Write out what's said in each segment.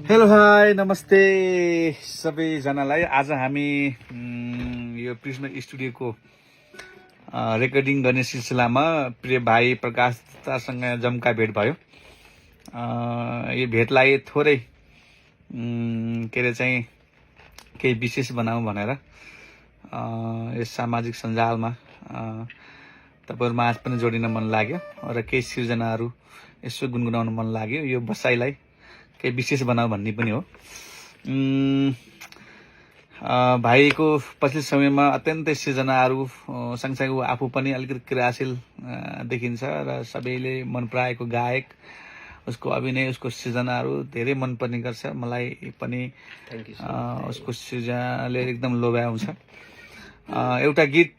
Hello hi नमस्ते सबैजनालाई। आज हामी यो प्रिज्म स्टुडियोको रेकर्डिङ गर्ने सिलसिलामा प्रिय भाइ प्रकाश दासँग जम्का भेट भयो। यो भेटलाई थोरै के अरे चाहिँ केही विशेष बनाऊँ भनेर यस सामाजिक सञ्जालमा तपाईहरु माझ पनि जोडिन मन लाग्यो र केही सिर्जनाहरू यसो गुनगुनाउन मन लाग्यो। यो बसाइलाई केही विशेष बनाऊ भन्ने पनि हो। भाइको पछिल्लो समयमा अत्यन्तै सिर्जनाहरू सँगसँगै ऊ आफू पनि अलिकति क्रियाशील देखिन्छ र सबैले मन पराएको गायक, उसको अभिनय, उसको सिर्जनाहरू धेरै मन पर्ने गर्छ। मलाई पनि उसको सिर्जनाले एकदम लोभ्याउँछ। एउटा गीत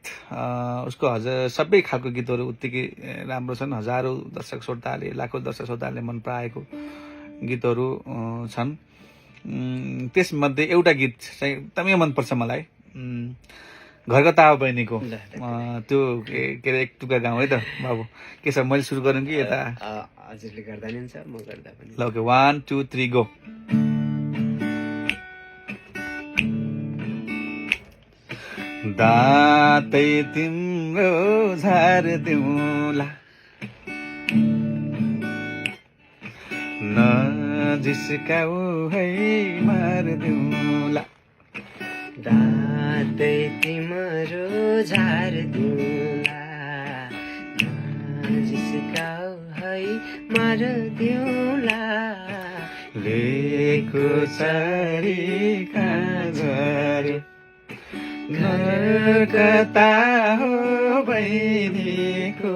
उसको सबै खालको गीतहरू उत्तिकै राम्रो छन्। हजारौं दर्शक श्रोताले, लाखौं दर्शक श्रोताले मन पराएको गीतहरू छन्। त्यसमध्ये एउटा गीत चाहिँ एकदमै मन पर्छ मलाई, घरको तावा बहिनीको त्यो के अरे एक टुक्का गाउँ है त बाबु। के छ, मैले सुरु गरौँ कि यता हजुरले गर्दा नि हुन्छ, म गर्दा पनि। ल ओके, 1 2 3 गो। दातै तिम्रो झार्दिउँला, नजिस्काऊ है मार्दिउँला। दातै तिम्रो झार्दिउँला, नजिस्काऊ है मार्दिउँला। लेको चारी काजर घर कता हो बहिनीको,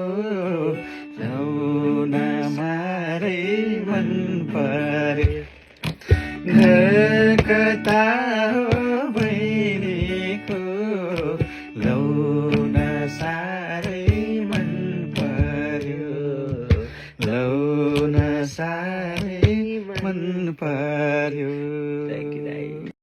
लौन मारै मन पर्यो। घर कता हो बहिनीको, लौन सारै मन पर्यो। लौन सारै मन पर्यो।